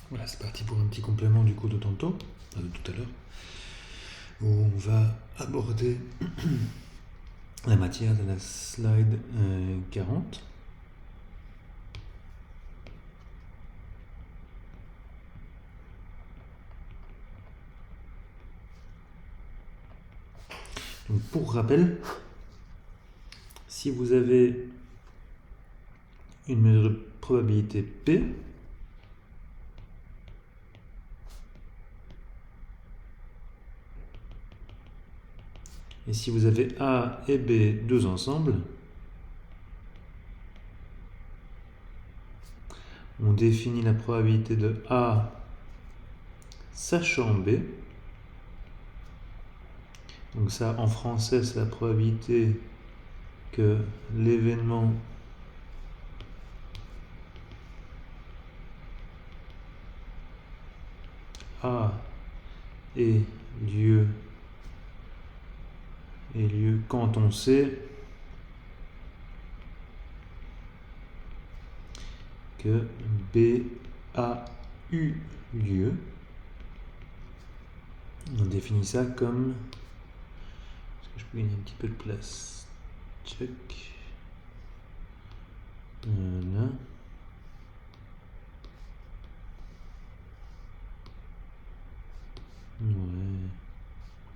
Voilà, c'est parti pour un petit complément du cours de tantôt, de tout à l'heure, où on va aborder la matière de la slide 40. Donc pour rappel, si vous avez une mesure de probabilité P, et si vous avez A et B deux ensemble, on définit la probabilité de A sachant B. Donc ça, en français, c'est la probabilité que l'événement A ait lieu quand on sait que B a eu lieu. On définit ça comme... Est-ce que je peux gagner un petit peu de place? Check. Voilà. Ouais.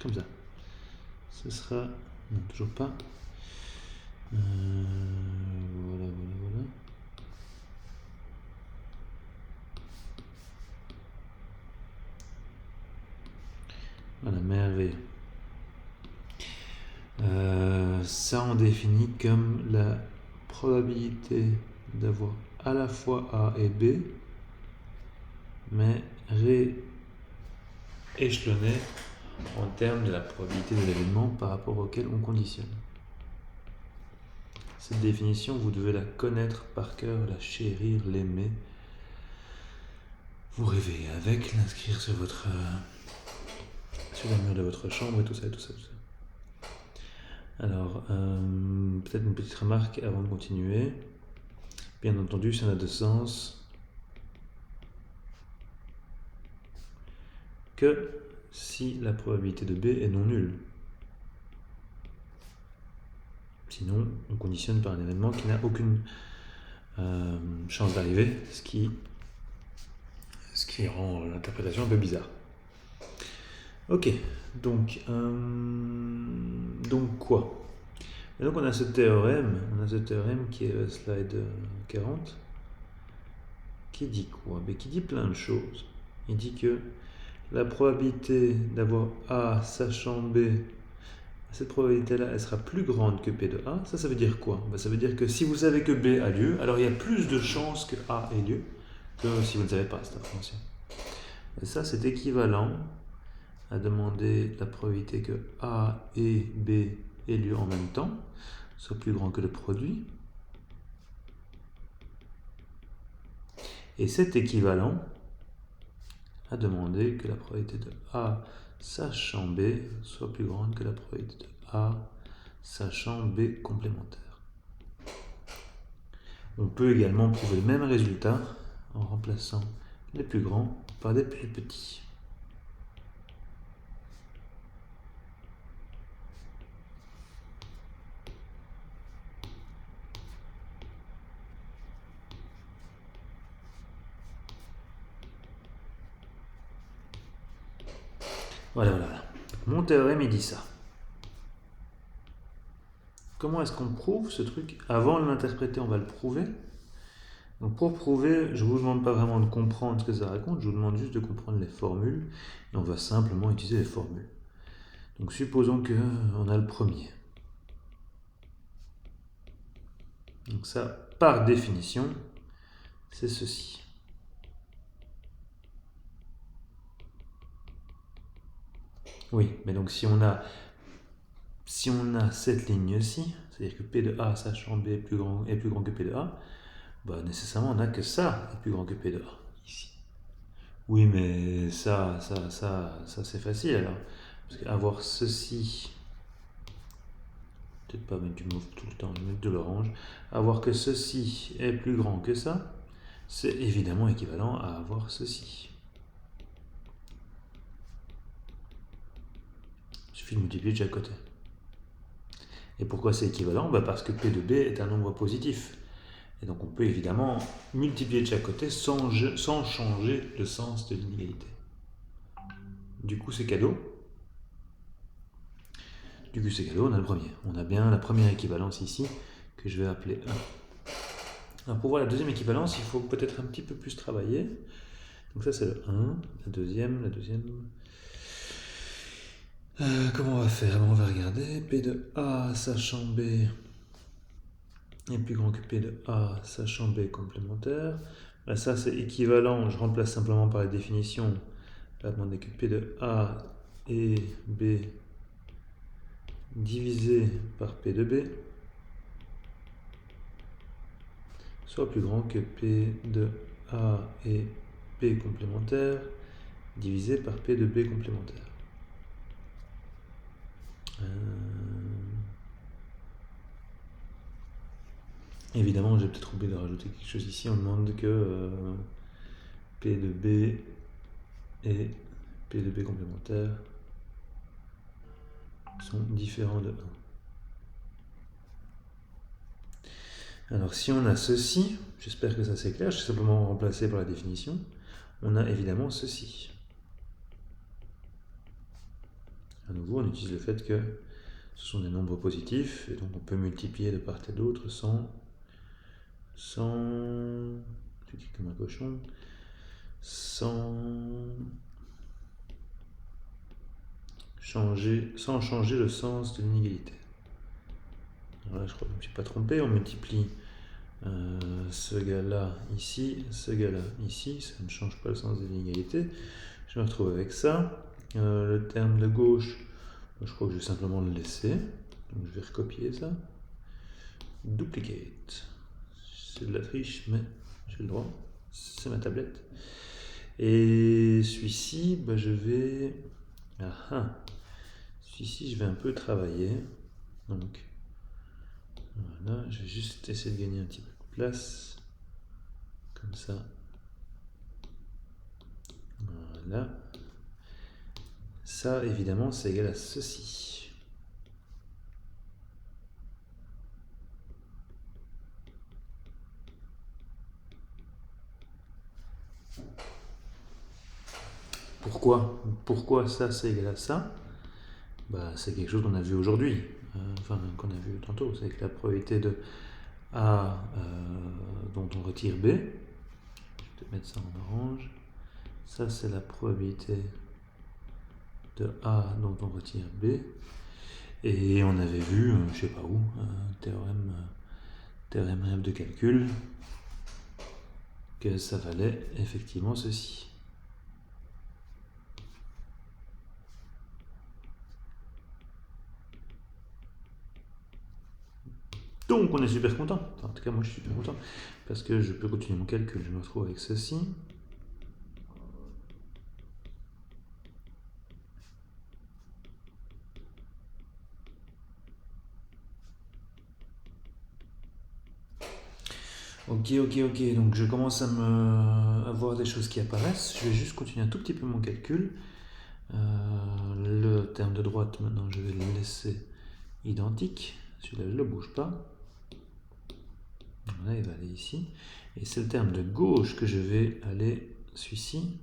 Comme ça. Ce sera... Non, toujours pas. Voilà. Voilà, merveille. Ça, on définit comme la probabilité d'avoir à la fois A et B, mais rééchelonné en termes de la probabilité de l'événement par rapport auquel on conditionne. Cette définition, vous devez la connaître par cœur, la chérir, l'aimer, vous réveiller avec, l'inscrire sur le mur de votre chambre et tout ça. Alors, peut-être une petite remarque avant de continuer. Bien entendu, ça n'a de sens que si la probabilité de B est non nulle. Sinon, on conditionne par un événement qui n'a aucune chance d'arriver, ce qui rend l'interprétation un peu bizarre. Ok, donc quoi? Et donc on a ce théorème qui est slide 40, qui dit quoi? Qui dit plein de choses. Il dit que la probabilité d'avoir A sachant B, cette probabilité-là, elle sera plus grande que P de A. Ça veut dire quoi? Ça veut dire que si vous savez que B a lieu, alors il y a plus de chances que A ait lieu que si vous ne savez pas cette information. Et ça, c'est équivalent à demander la probabilité que A et B aient lieu en même temps, soit plus grand que le produit. Et c'est équivalent à demander que la probabilité de A sachant B soit plus grande que la probabilité de A sachant B complémentaire. On peut également prouver le même résultat en remplaçant les plus grands par des plus petits. Voilà. Mon théorème, il dit ça. Comment est-ce qu'on prouve ce truc? Avant de l'interpréter, on va le prouver. Donc pour prouver, je ne vous demande pas vraiment de comprendre ce que ça raconte, je vous demande juste de comprendre les formules. Et on va simplement utiliser les formules. Donc supposons qu'on a le premier. Donc ça, par définition, c'est ceci. Oui, mais donc si on a cette ligne-ci, c'est-à-dire que P de A sachant B est plus grand que P de A, nécessairement on n'a que ça est plus grand que P de A, ici. Oui, mais ça c'est facile alors. Parce qu'avoir ceci, peut-être pas mettre du mauve tout le temps, je vais mettre de l'orange. Avoir que ceci est plus grand que ça c'est évidemment équivalent à avoir ceci. Il suffit de multiplier de chaque côté. Et pourquoi c'est équivalent? Parce que P de B est un nombre positif. Et donc on peut évidemment multiplier de chaque côté sans changer le sens de l'inégalité. Du coup c'est cadeau. On a le premier. On a bien la première équivalence ici, que je vais appeler 1. Alors pour voir la deuxième équivalence, il faut peut-être un petit peu plus travailler. Donc ça c'est le 1, la deuxième. Comment on va faire? On va regarder. P de A sachant B est plus grand que P de A sachant B complémentaire. Là, ça c'est équivalent, je remplace simplement par la définition. On va demander que P de A et B divisé par P de B soit plus grand que P de A et P complémentaire divisé par P de B complémentaire. Évidemment, j'ai peut-être oublié de rajouter quelque chose ici. On demande que P de B et P de B complémentaire sont différents de 1. Alors si on a ceci, j'espère que ça c'est clair, je vais simplement remplacer par la définition, on a évidemment ceci. À nouveau, on utilise le fait que ce sont des nombres positifs, et donc on peut multiplier de part et d'autre sans comme un cochon, sans changer le sens de l'inégalité. Voilà, je crois que je ne me suis pas trompé, on multiplie ce gars-là ici, ce gars-là ici, ça ne change pas le sens de l'inégalité. Je me retrouve avec ça. Le terme de gauche, je crois que je vais simplement le laisser. Donc je vais recopier ça. Duplicate. C'est de la triche, mais j'ai le droit. C'est ma tablette. Et celui-ci, je vais... Celui-ci, je vais un peu travailler. Donc, voilà, je vais juste essayer de gagner un petit peu de place. Comme ça. Voilà. Ça, évidemment, c'est égal à ceci. Pourquoi ça, c'est égal à ça? C'est quelque chose qu'on a vu aujourd'hui, qu'on a vu tantôt. C'est que la probabilité de A dont on retire B, je vais peut-être mettre ça en orange, ça c'est la probabilité de A dont on retire B, et on avait vu, je sais pas où, théorème de calcul, que ça valait effectivement ceci. Donc on est super content, en tout cas moi je suis super content, parce que je peux continuer mon calcul, je me retrouve avec ceci. Ok, donc je commence à voir des choses qui apparaissent, je vais juste continuer un tout petit peu mon calcul. Le terme de droite, maintenant je vais le laisser identique, celui-là je ne le bouge pas. Voilà, il va aller ici. Et c'est le terme de gauche que je vais aller, celui-ci,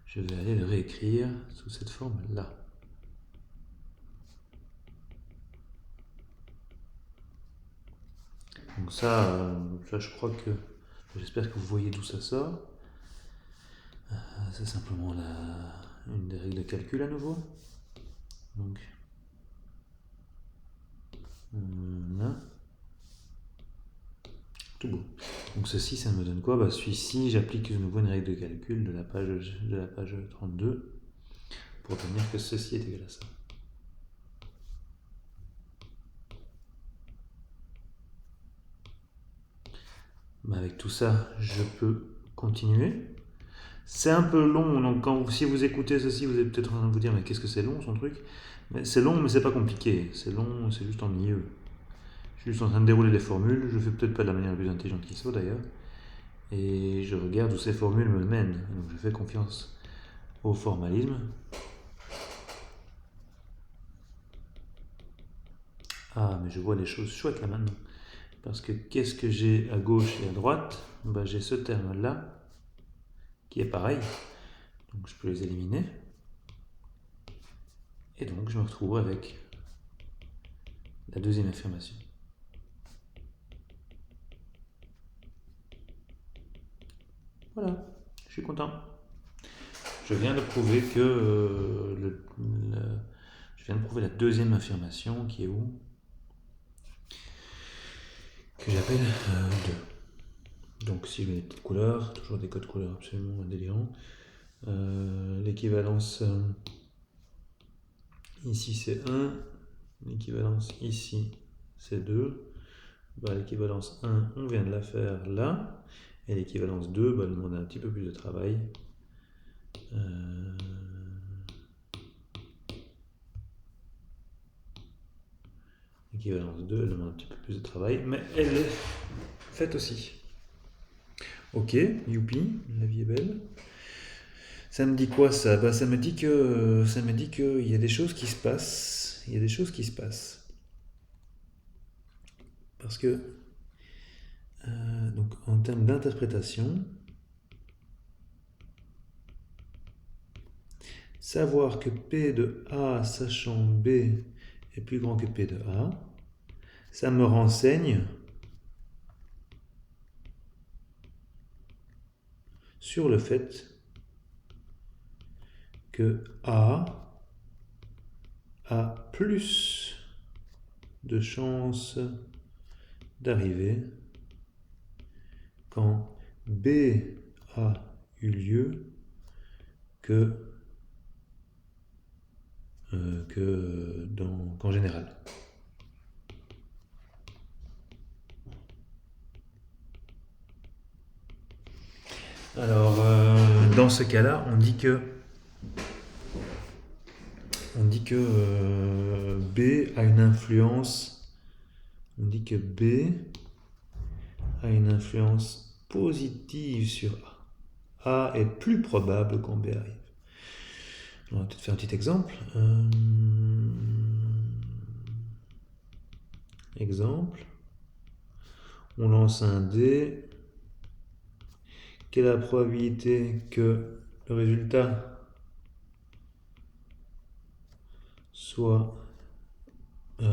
je vais aller le réécrire sous cette forme-là. Donc ça, je crois que, j'espère que vous voyez d'où ça sort. C'est simplement une des règles de calcul à nouveau. Donc, là. Tout beau. Donc ceci, ça me donne quoi? Celui-ci, j'applique de nouveau une règle de calcul de la page 32 pour obtenir que ceci est égal à ça. Avec tout ça, je peux continuer. C'est un peu long, donc si vous écoutez ceci, vous êtes peut-être en train de vous dire, mais qu'est-ce que c'est long son truc? C'est long, mais c'est pas compliqué. C'est long, c'est juste ennuyeux. Je suis juste en train de dérouler les formules. Je le fais peut-être pas de la manière la plus intelligente qui soit d'ailleurs. et je regarde où ces formules me mènent. Donc je fais confiance au formalisme. Ah, mais je vois les choses chouettes là maintenant. Parce que qu'est-ce que j'ai à gauche et à droite? Bah, j'ai ce terme-là, qui est pareil. Donc je peux les éliminer. Et donc je me retrouve avec la deuxième affirmation. Voilà, je suis content. Je viens de prouver que je viens de prouver la deuxième affirmation qui est où? Que j'appelle 2. Donc si je mets des petites couleurs, toujours des codes couleurs absolument délirants. L'équivalence ici c'est 1, l'équivalence ici c'est 2. Bah, l'équivalence 1, on vient de la faire là, et l'équivalence 2, bah, elle demande un petit peu plus de travail. L'équivalence 2, elle demande un petit peu plus de travail, mais elle est faite aussi. Ok, youpi, la vie est belle. Ça me dit quoi ça? Bah, ça me dit qu'il y a des choses qui se passent. Il y a des choses qui se passent. Parce que, donc, en termes d'interprétation, savoir que P de A sachant B est plus grand que P de A, ça me renseigne sur le fait que A a plus de chances d'arriver quand B a eu lieu qu'en général. Alors, dans ce cas-là, on dit que B a une influence. On dit que B a une influence positive sur A. A est plus probable quand B arrive. On va peut-être faire un petit exemple. Exemple. On lance un dé. Quelle est la probabilité que le résultat soit 2?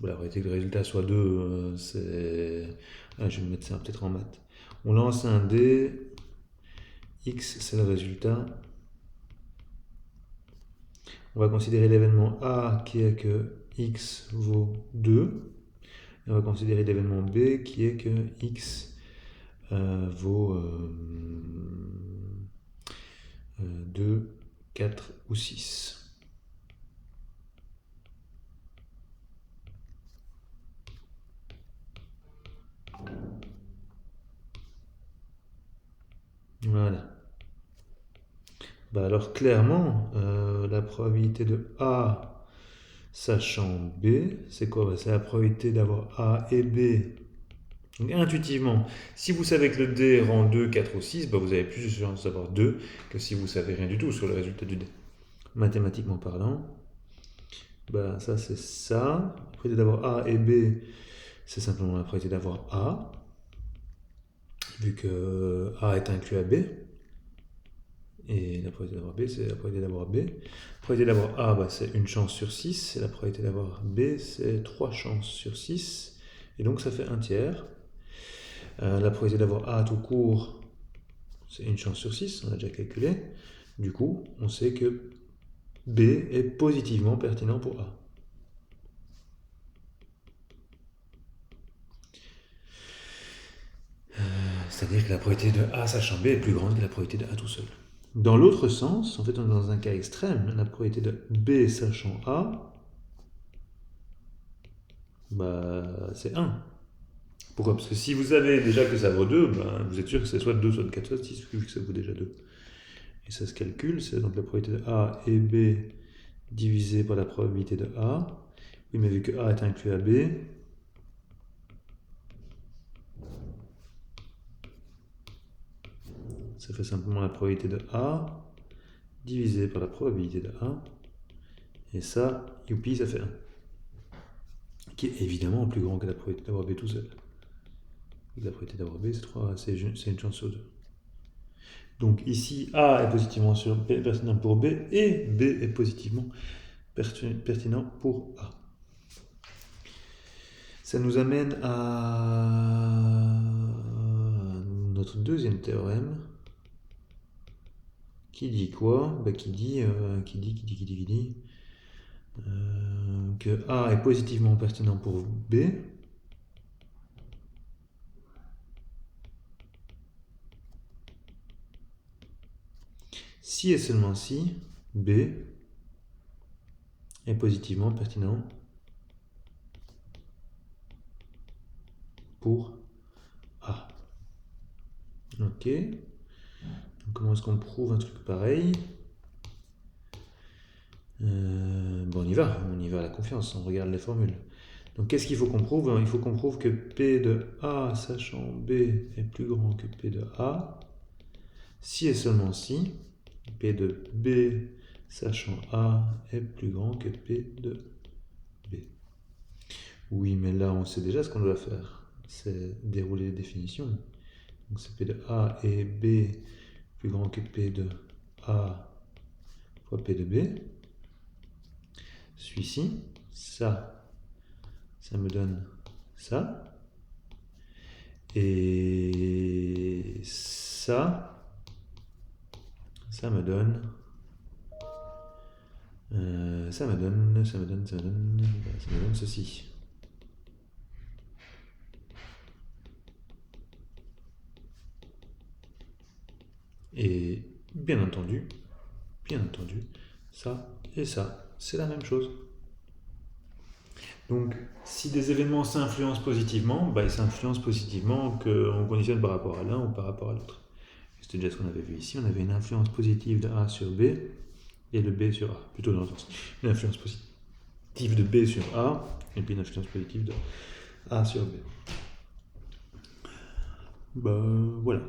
La probabilité que le résultat soit 2, c'est... Ah, je vais mettre ça peut-être en maths. On lance un dé. X, c'est le résultat. On va considérer l'événement A qui est que X vaut 2. Et on va considérer l'événement B qui est que X vaut 2, 4 ou 6. Voilà. Bah alors clairement, la probabilité de A sachant B, c'est quoi? Bah, c'est la probabilité d'avoir A et B. Donc intuitivement, si vous savez que le dé rend 2, 4 ou 6, bah, vous avez plus de chances d'avoir 2 que si vous savez rien du tout sur le résultat du dé. Mathématiquement parlant, bah, ça c'est ça. La probabilité d'avoir A et B, c'est simplement la probabilité d'avoir A, vu que A est inclus à B. Et la probabilité d'avoir B, c'est la probabilité d'avoir B. La probabilité d'avoir A, bah, c'est une chance sur 6. Et la probabilité d'avoir B, c'est 3 chances sur 6. Et donc ça fait un tiers. La probabilité d'avoir A tout court, c'est une chance sur 6, on a déjà calculé. Du coup, on sait que B est positivement pertinent pour A. C'est-à-dire que la probabilité de A sachant B est plus grande que la probabilité de A tout seul. Dans l'autre sens, en fait, on est dans un cas extrême. La probabilité de B sachant A, bah, c'est 1. Pourquoi? Parce que si vous savez déjà que ça vaut 2, bah, vous êtes sûr que c'est soit 2, soit 4, soit 6, vu que ça vaut déjà 2. Et ça se calcule, c'est donc la probabilité de A et B divisé par la probabilité de A. Oui, mais vu que A est inclus à B, ça fait simplement la probabilité de A divisé par la probabilité de A. Et ça, youpi, ça fait 1. Qui est évidemment plus grand que la probabilité d'avoir B tout seul. La probabilité d'avoir B, c'est 3, c'est une chance sur 2. Donc ici, A est positivement pertinent pour B et B est positivement pertinent pour A. Ça nous amène à notre deuxième théorème qui dit quoi? Qui dit que A est positivement pertinent pour B si et seulement si B est positivement pertinent pour A. Ok. Donc, comment est-ce qu'on prouve un truc pareil? Bon, on y va à la confiance, on regarde les formules. Donc qu'est-ce qu'il faut qu'on prouve? Il faut qu'on prouve que P de A sachant B est plus grand que P de A, si et seulement si P de B sachant A est plus grand que P de B. Oui, mais là on sait déjà ce qu'on doit faire, c'est dérouler les définitions. Donc c'est P de A et B plus grand que P de A fois P de B. Celui-ci, ça me donne ça. Et ça me donne ceci. Et bien entendu, ça et ça, c'est la même chose. Donc, si des événements s'influencent positivement, ils s'influencent positivement qu'on conditionne par rapport à l'un ou par rapport à l'autre. C'était déjà ce qu'on avait vu ici. On avait une influence positive de A sur B et de B sur A. Plutôt dans le sens. Une influence positive de B sur A et puis une influence positive de A sur B. Voilà.